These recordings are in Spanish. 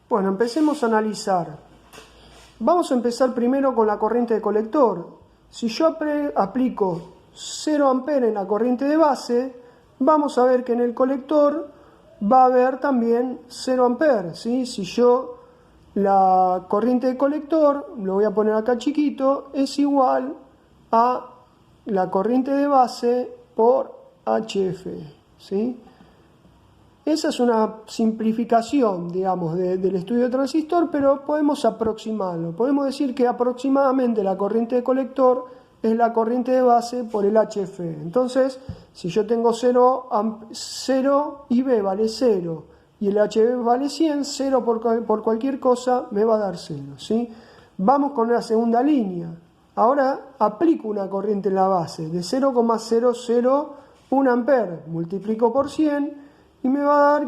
Bueno, empecemos a analizar. Vamos a empezar primero con la corriente de colector. Si yo aplico 0 amperes en la corriente de base, vamos a ver que en el colector va a haber también 0 amperes, ¿sí? Si yo la corriente de colector, lo voy a poner acá chiquito, es igual a la corriente de base por HF, ¿sí? Esa es una simplificación, digamos, del estudio de transistor, pero podemos aproximarlo. Podemos decir que aproximadamente la corriente de colector es la corriente de base por el HF. Entonces, si yo tengo 0 IB vale 0 y el HV vale 100, 0 por cualquier cosa me va a dar 0, ¿sí? Vamos con la segunda línea. Ahora aplico una corriente en la base de 0,001 amperes, multiplico por 100 y me va a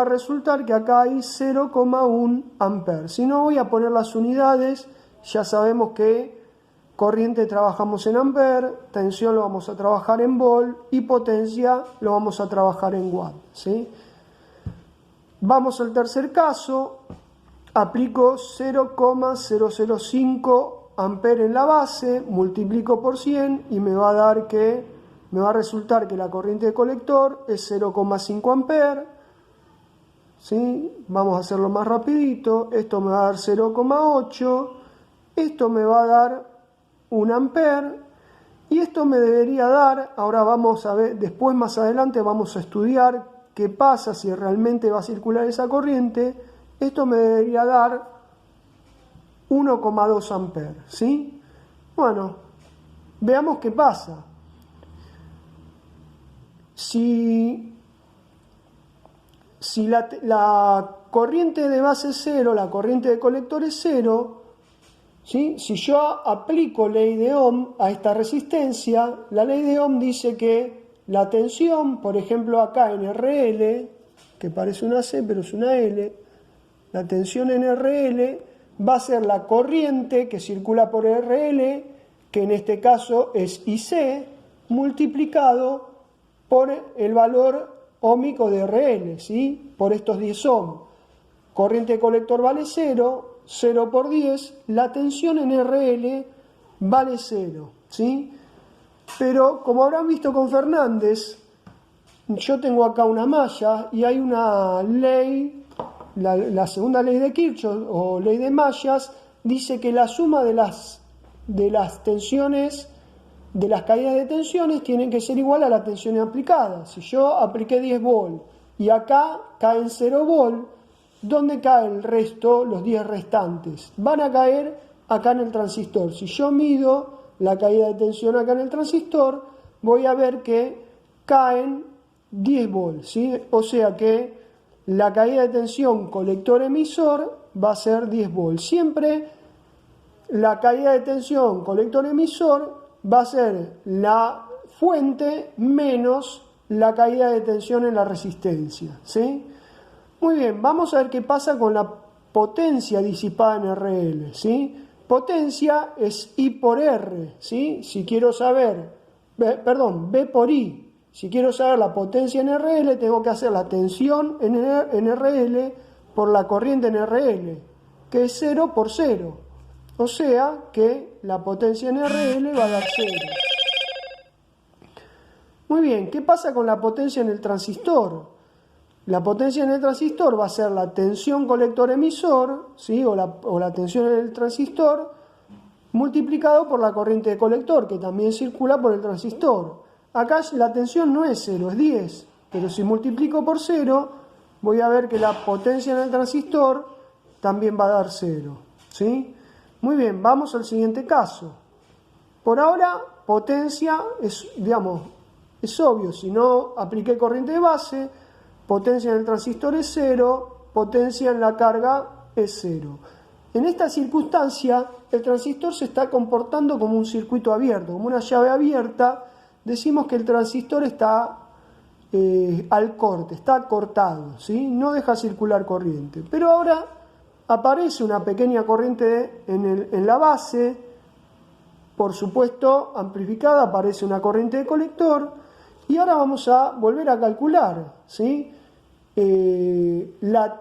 resultar que acá hay 0,1 amperes. Si no, voy a poner las unidades. Ya sabemos que corriente trabajamos en amperes, tensión lo vamos a trabajar en volt y potencia lo vamos a trabajar en watt, ¿sí? Vamos al tercer caso. Aplico 0,005 amperes en la base, multiplico por 100 y me va a resultar que la corriente de colector es 0,5 amperes, ¿sí? Vamos a hacerlo más rapidito. Esto me va a dar 0,8, esto me va a dar 1 amper y esto me debería dar, ahora vamos a ver, después más adelante vamos a estudiar qué pasa si realmente va a circular esa corriente. Esto me debería dar 1,2 amperes, ¿sí? Bueno, veamos qué pasa. Si la corriente de base es 0, la corriente de colector es 0, ¿sí? Si yo aplico ley de Ohm a esta resistencia, la ley de Ohm dice que la tensión, por ejemplo acá en RL, que parece una C pero es una L, la tensión en RL va a ser la corriente que circula por RL, que en este caso es IC, multiplicado por el valor óhmico de RL, ¿sí? Por estos 10 ohm. Corriente de colector vale 0, 0 por 10, la tensión en RL vale 0, ¿sí? Pero como habrán visto con Fernández, yo tengo acá una malla y hay una ley, la segunda ley de Kirchhoff o ley de mallas, dice que la suma de las tensiones, de las caídas de tensiones, tienen que ser igual a la tensión aplicada. Si yo apliqué 10 volt y acá caen 0 volt, ¿dónde cae el resto, los 10 restantes? Van a caer acá en el transistor. Si yo mido la caída de tensión acá en el transistor, voy a ver que caen 10 volts, ¿sí? O sea que la caída de tensión colector-emisor va a ser 10 volts. Siempre la caída de tensión colector-emisor va a ser la fuente menos la caída de tensión en la resistencia, ¿sí? Muy bien, vamos a ver qué pasa con la potencia disipada en RL, ¿sí? Potencia es I por R, ¿sí? Si quiero saber, B por I. Si quiero saber la potencia en RL, tengo que hacer la tensión en RL por la corriente en RL, que es 0 por 0. O sea que la potencia en RL va a dar 0. Muy bien, ¿qué pasa con la potencia en el transistor? La potencia en el transistor va a ser la tensión colector-emisor, ¿sí? o la tensión en el transistor, multiplicado por la corriente de colector, que también circula por el transistor. Acá la tensión no es 0, es 10, pero si multiplico por 0, voy a ver que la potencia en el transistor también va a dar 0, ¿sí? Muy bien, vamos al siguiente caso. Por ahora, potencia es, digamos, es obvio, si no apliqué corriente de base, potencia en el transistor es 0, potencia en la carga es 0. En esta circunstancia, el transistor se está comportando como un circuito abierto, como una llave abierta. Decimos que el transistor está al corte, está cortado, ¿sí? No deja circular corriente. Pero ahora aparece una pequeña corriente en la base, por supuesto amplificada, aparece una corriente de colector, y ahora vamos a volver a calcular, ¿sí? La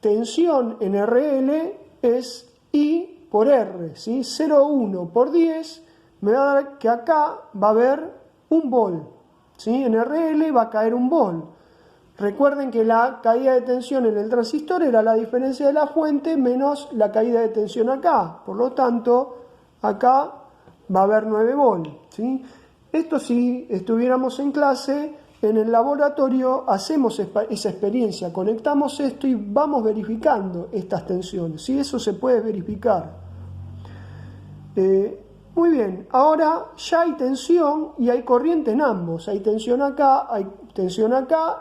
tensión en RL es I por R, ¿sí? 0,1 por 10 me va a dar que acá va a haber un vol, ¿sí? En RL va a caer un vol. Recuerden que la caída de tensión en el transistor era la diferencia de la fuente menos la caída de tensión acá. Por lo tanto, acá va a haber 9 vol, ¿sí? Esto, si estuviéramos en clase, en el laboratorio hacemos esa experiencia, conectamos esto y vamos verificando estas tensiones, ¿sí? Eso se puede verificar. Muy bien, ahora ya hay tensión y hay corriente en ambos. Hay tensión acá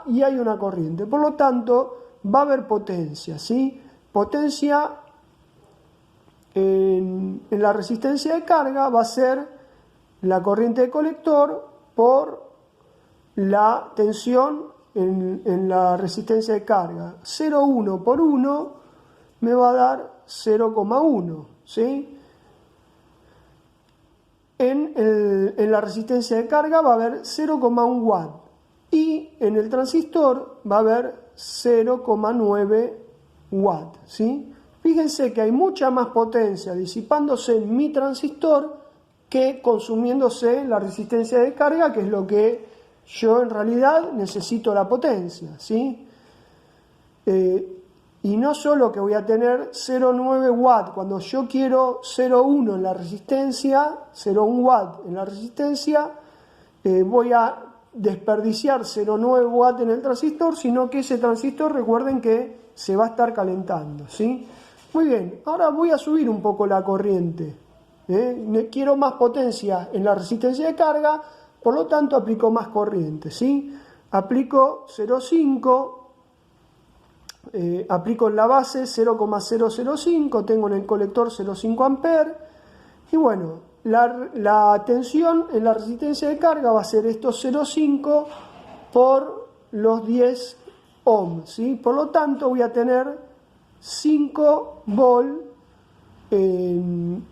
y hay una corriente. Por lo tanto, va a haber potencia, ¿sí? Potencia en la resistencia de carga va a ser la corriente de colector por la tensión en la resistencia de carga. 0,1 por 1 me va a dar 0,1, ¿sí? En la resistencia de carga va a haber 0,1 watt y en el transistor va a haber 0,9 watt, ¿sí? Fíjense que hay mucha más potencia disipándose en mi transistor que consumiéndose en la resistencia de carga, que es lo que yo en realidad necesito la potencia, ¿sí? Y no solo que voy a tener 0,9 watt, cuando yo quiero 0,1 en la resistencia, 0,1 watt en la resistencia, voy a desperdiciar 0,9 watt en el transistor, sino que ese transistor, recuerden que se va a estar calentando, ¿sí? Muy bien, ahora voy a subir un poco la corriente. Quiero más potencia en la resistencia de carga, por lo tanto aplico más corriente, ¿sí? Aplico 0,5. Aplico en la base 0,005, tengo en el colector 0,5 amperes y bueno, la tensión en la resistencia de carga va a ser estos 0,5 por los 10 ohms, ¿sí? Por lo tanto voy a tener 5 volt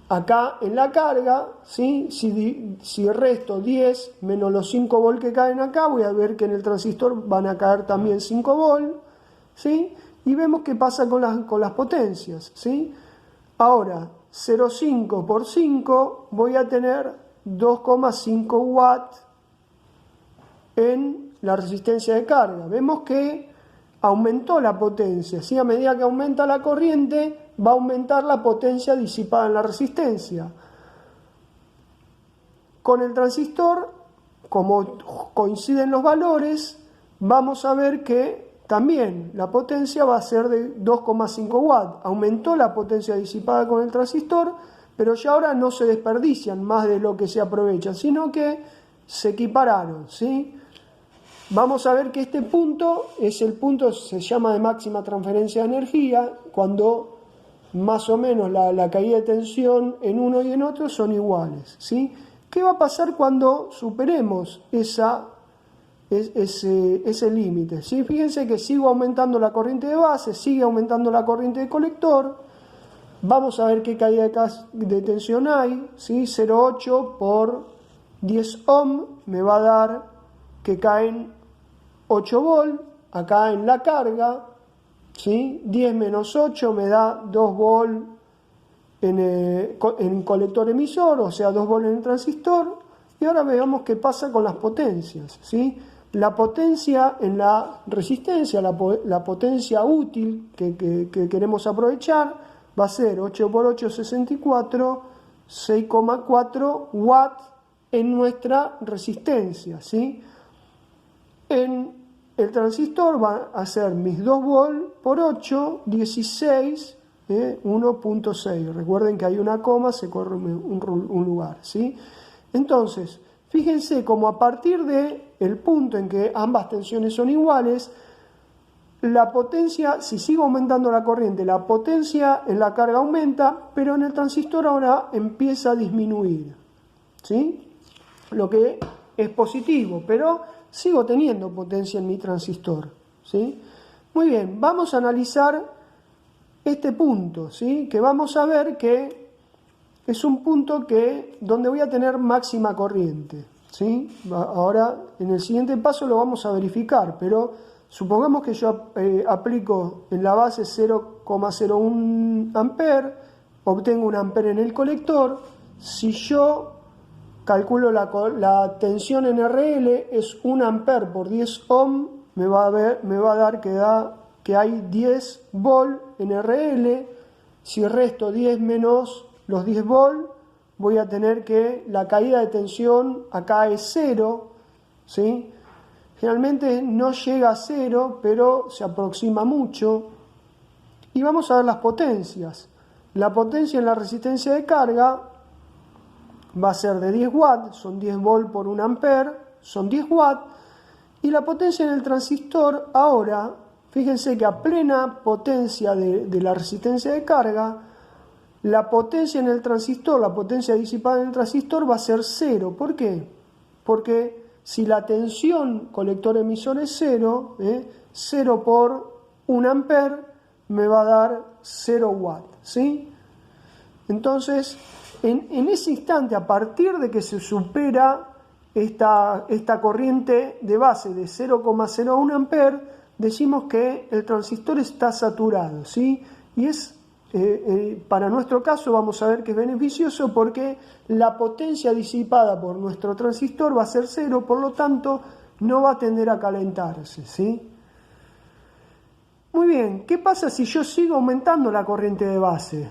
acá en la carga, ¿sí? Si resto 10 menos los 5 volt que caen acá, voy a ver que en el transistor van a caer también 5 volt, ¿sí? Y vemos qué pasa con las potencias, ¿sí? Ahora, 0,5 por 5 voy a tener 2,5 watts en la resistencia de carga. Vemos que aumentó la potencia, ¿sí? A medida que aumenta la corriente, va a aumentar la potencia disipada en la resistencia. Con el transistor, como coinciden los valores, vamos a ver que también la potencia va a ser de 2,5 watts. Aumentó la potencia disipada con el transistor, pero ya ahora no se desperdician más de lo que se aprovecha, sino que se equipararon, ¿sí? Vamos a ver que este punto es el punto, se llama de máxima transferencia de energía, cuando más o menos la caída de tensión en uno y en otro son iguales, ¿sí? ¿Qué va a pasar cuando superemos ese límite? ¿Sí? Fíjense que sigo aumentando la corriente de base, sigue aumentando la corriente de colector. Vamos a ver qué caída de tensión hay, ¿sí? 0,8 por 10 ohm me va a dar que caen 8 volt acá en la carga, ¿sí? 10 menos 8 me da 2 volt en colector emisor, o sea 2 volt en el transistor. Y ahora veamos qué pasa con las potencias, ¿sí? La potencia en la resistencia, la potencia útil que queremos aprovechar, va a ser 8 por 8, 64, 6,4 watts en nuestra resistencia, ¿sí? En el transistor va a ser mis 2 volt por 8, 16, 1,6. Recuerden que hay una coma, se corre un lugar, ¿sí? Entonces, fíjense cómo a partir del punto en que ambas tensiones son iguales, la potencia, si sigo aumentando la corriente, la potencia en la carga aumenta, pero en el transistor ahora empieza a disminuir, ¿sí? Lo que es positivo, pero sigo teniendo potencia en mi transistor, ¿sí? Muy bien, vamos a analizar este punto, ¿sí? Que vamos a ver que es un punto donde voy a tener máxima corriente, ¿sí? Ahora, en el siguiente paso lo vamos a verificar, pero Supongamos que yo aplico en la base 0,01 amper, obtengo 1 amper en el colector. Si yo calculo la tensión en RL, es 1 amper por 10 ohm, me va a dar que hay 10 volt en RL. Si resto 10 menos los 10 volt, voy a tener que la caída de tensión acá es 0, ¿sí? Generalmente no llega a 0, pero se aproxima mucho. Y vamos a ver las potencias. La potencia en la resistencia de carga va a ser de 10 watts, son 10 volt por 1 amper, son 10 watts. Y la potencia en el transistor ahora, fíjense que a plena potencia de la resistencia de carga, la potencia en el transistor, la potencia disipada en el transistor va a ser 0. ¿Por qué? Porque si la tensión colector-emisor es 0, 0 por 1 amper me va a dar 0 watts, ¿sí? Entonces, en ese instante, a partir de que se supera esta corriente de base de 0,01 amper, decimos que el transistor está saturado, ¿sí? Y es, para nuestro caso, vamos a ver que es beneficioso porque la potencia disipada por nuestro transistor va a ser 0, por lo tanto, no va a tender a calentarse, ¿sí? Muy bien, ¿qué pasa si yo sigo aumentando la corriente de base?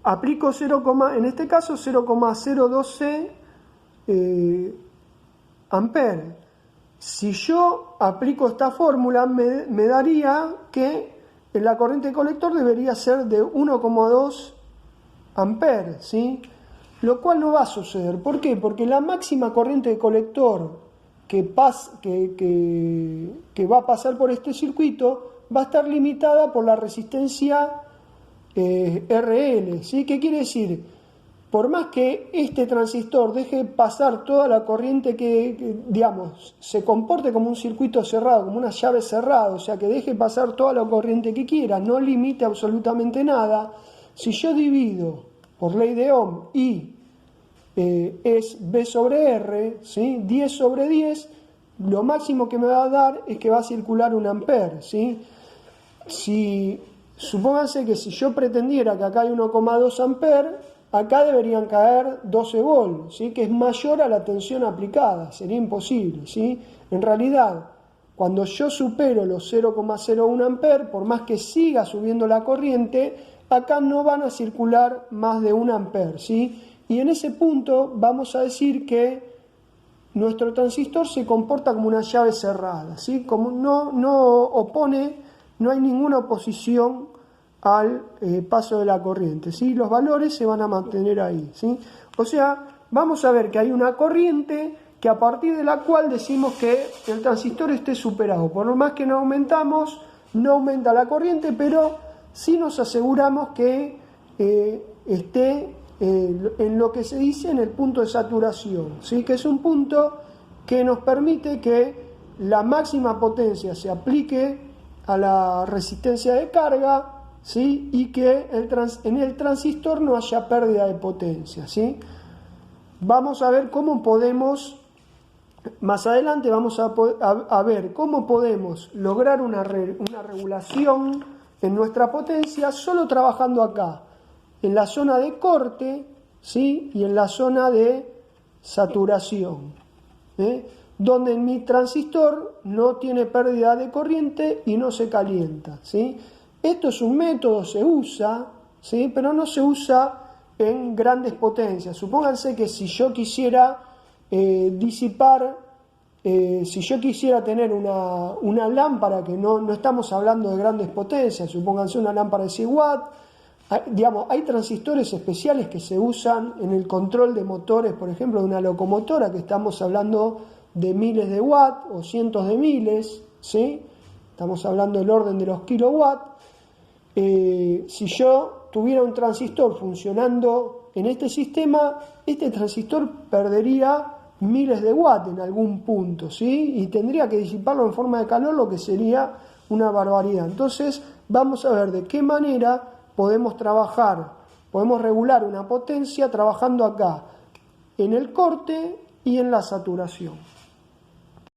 Aplico en este caso 0,012 amper. Si yo aplico esta fórmula, me daría que la corriente de colector debería ser de 1,2 amper, ¿sí? Lo cual no va a suceder. ¿Por qué? Porque la máxima corriente de colector que va a pasar por este circuito va a estar limitada por la resistencia RL, ¿sí? ¿Qué quiere decir? Por más que este transistor deje pasar toda la corriente que digamos, se comporte como un circuito cerrado, como una llave cerrada, o sea, que deje pasar toda la corriente que quiera, no limite absolutamente nada, si yo divido por ley de Ohm I es B sobre R, ¿sí? 10 sobre 10, lo máximo que me va a dar es que va a circular 1 amper, ¿sí? Supónganse que si yo pretendiera que acá hay 1,2 amper, acá deberían caer 12 volts, ¿sí? Que es mayor a la tensión aplicada, sería imposible, ¿sí? En realidad, cuando yo supero los 0,01 amper, por más que siga subiendo la corriente, acá no van a circular más de 1 amper, ¿sí? Y en ese punto vamos a decir que nuestro transistor se comporta como una llave cerrada, ¿sí? Como no hay ninguna oposición al paso de la corriente, ¿sí? Los valores se van a mantener ahí, ¿sí? O sea, vamos a ver que hay una corriente que a partir de la cual decimos que el transistor esté superado. Por lo más que no aumentamos, no aumenta la corriente, pero sí nos aseguramos que esté en lo que se dice en el punto de saturación, ¿sí? Que es un punto que nos permite que la máxima potencia se aplique a la resistencia de carga, ¿sí? Y que en el transistor no haya pérdida de potencia, ¿sí? Vamos a ver cómo podemos, más adelante vamos a ver cómo podemos lograr una regulación en nuestra potencia solo trabajando acá, en la zona de corte, ¿sí? Y en la zona de saturación, donde mi transistor no tiene pérdida de corriente y no se calienta, ¿sí? Esto es un método, se usa, ¿sí? Pero no se usa en grandes potencias. Supónganse que si yo quisiera si yo quisiera tener una lámpara, que no estamos hablando de grandes potencias, supónganse una lámpara de 100 watts, hay transistores especiales que se usan en el control de motores, por ejemplo, de una locomotora, que estamos hablando de miles de watts o cientos de miles, ¿sí? Estamos hablando del orden de los kilowatts. Si yo tuviera un transistor funcionando en este sistema, este transistor perdería miles de watts en algún punto, ¿sí? Y tendría que disiparlo en forma de calor, lo que sería una barbaridad. Entonces, vamos a ver de qué manera podemos regular una potencia trabajando acá, en el corte y en la saturación.